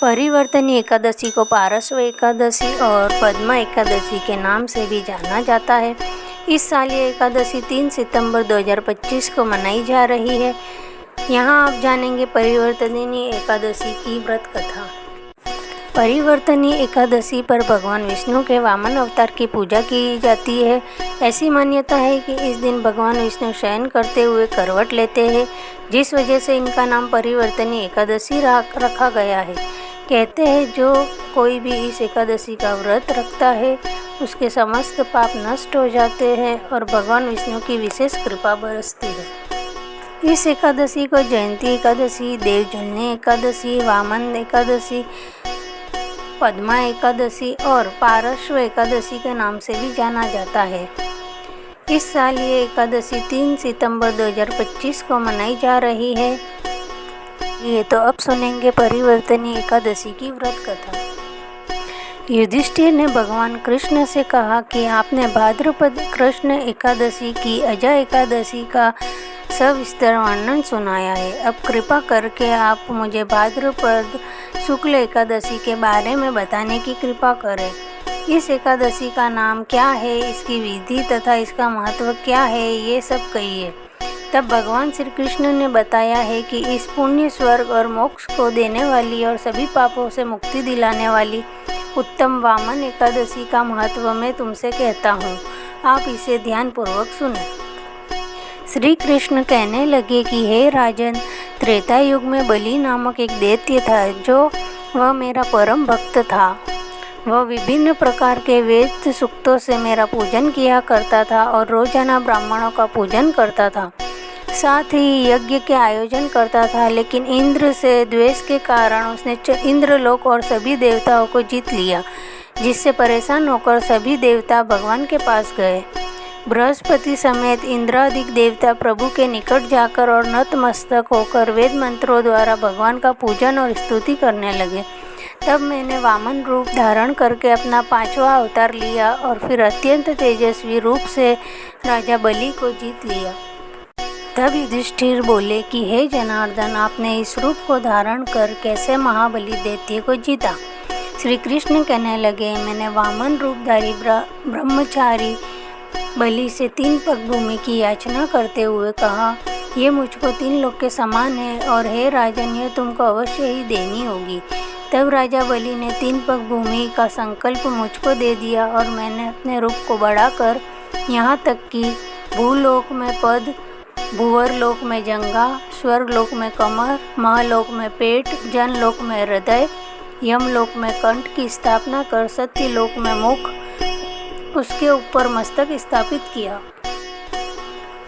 परिवर्तनी एकादशी को पारस्व एकादशी और पद्मा एकादशी के नाम से भी जाना जाता है। इस साल ये एकादशी 3 सितंबर 2025 को मनाई जा रही है। यहाँ आप जानेंगे परिवर्तनी एकादशी की व्रत कथा। परिवर्तनी एकादशी पर भगवान विष्णु के वामन अवतार की पूजा की जाती है। ऐसी मान्यता है कि इस दिन भगवान विष्णु शयन करते हुए करवट लेते हैं, जिस वजह से इनका नाम परिवर्तनी एकादशी रखा गया है। कहते हैं जो कोई भी इस एकादशी का व्रत रखता है उसके समस्त पाप नष्ट हो जाते हैं और भगवान विष्णु की विशेष कृपा बरसती है। इस एकादशी को जयंती एकादशी, देवजन्य एकादशी, वामन एकादशी, पद्मा एकादशी और पारस्व एकादशी के नाम से भी जाना जाता है। इस साल ये एकादशी 3 सितंबर 2025 को मनाई जा रही है। ये तो अब सुनेंगे परिवर्तनी एकादशी की व्रत कथा। युधिष्ठिर ने भगवान कृष्ण से कहा कि आपने भाद्रपद कृष्ण एकादशी की अजय एकादशी का सविस्तर वर्णन सुनाया है। अब कृपा करके आप मुझे भाद्रपद शुक्ल एकादशी के बारे में बताने की कृपा करें। इस एकादशी का नाम क्या है, इसकी विधि तथा इसका महत्व क्या है, ये सब कहिए। तब भगवान श्री कृष्ण ने बताया है कि इस पुण्य, स्वर्ग और मोक्ष को देने वाली और सभी पापों से मुक्ति दिलाने वाली उत्तम वामन एकादशी का महत्व मैं तुमसे कहता हूँ। आप इसे ध्यानपूर्वक सुनें। श्री कृष्ण कहने लगे कि हे राजन, त्रेता युग में बलि नामक एक दैत्य था, जो वह मेरा परम भक्त था। वह विभिन्न प्रकार के वेद सूक्तों से मेरा पूजन किया करता था और रोजाना ब्राह्मणों का पूजन करता था, साथ ही यज्ञ के आयोजन करता था। लेकिन इंद्र से द्वेष के कारण उसने इंद्रलोक और सभी देवताओं को जीत लिया, जिससे परेशान होकर सभी देवता भगवान के पास गए। बृहस्पति समेत इंद्रादिक देवता प्रभु के निकट जाकर और नतमस्तक होकर वेद मंत्रों द्वारा भगवान का पूजन और स्तुति करने लगे। तब मैंने वामन रूप धारण करके अपना 5वां अवतार लिया और फिर अत्यंत तेजस्वी रूप से राजा बलि को जीत लिया। तब युधिष्ठिर बोले कि हे जनार्दन, आपने इस रूप को धारण कर कैसे महाबली दैत्य को जीता। श्री कृष्ण कहने लगे, मैंने वामन रूपधारी ब्रह्मचारी बलि से 3 पग भूमि की याचना करते हुए कहा, ये मुझको 3 लोक के समान है और हे राजन, यह तुमको अवश्य ही देनी होगी। तब राजा बलि ने 3 पग भूमि का संकल्प मुझको दे दिया और मैंने अपने रूप को बढ़ाकर यहाँ तक कि भूलोक में पद, भूवरलोक में जंघा, स्वर्गलोक में कमर, महलोक में पेट, जनलोक में हृदय, यमलोक में कंठ की स्थापना कर सत्यलोक में मुख, उसके ऊपर मस्तक स्थापित किया।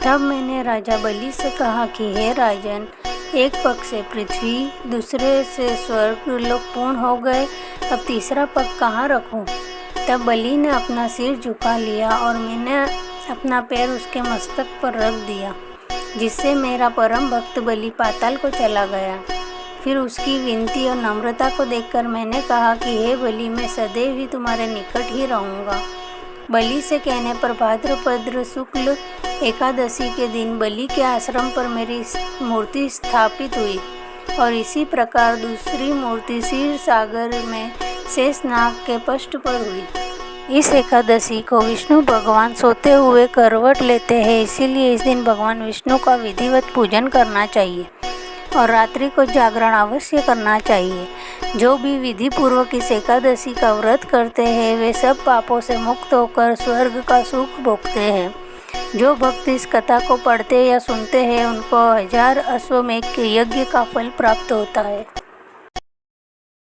तब मैंने राजा बलि से कहा कि हे राजन, एक पग से पृथ्वी, दूसरे से स्वर्ग लोक पूर्ण हो गए, अब तीसरा पग कहाँ रखूं? तब बलि ने अपना सिर झुका लिया और मैंने अपना पैर उसके मस्तक पर रख दिया, जिससे मेरा परम भक्त बलि पाताल को चला गया। फिर उसकी विनती और नम्रता को देखकर मैंने कहा कि हे बलि, मैं सदैव ही तुम्हारे निकट ही रहूँगा। बलि से कहने पर भाद्रपद शुक्ल एकादशी के दिन बलि के आश्रम पर मेरी मूर्ति स्थापित हुई और इसी प्रकार दूसरी मूर्ति क्षीर सागर में शेषनाग के पृष्ठ पर हुई। इस एकादशी को विष्णु भगवान सोते हुए करवट लेते हैं, इसीलिए इस दिन भगवान विष्णु का विधिवत पूजन करना चाहिए और रात्रि को जागरण अवश्य करना चाहिए। जो भी विधि पूर्वक इस एकादशी का व्रत करते हैं वे सब पापों से मुक्त होकर स्वर्ग का सुख भोगते हैं। जो भक्त इस कथा को पढ़ते या सुनते हैं उनको 1000 अश्वमेध के यज्ञ का फल प्राप्त होता है।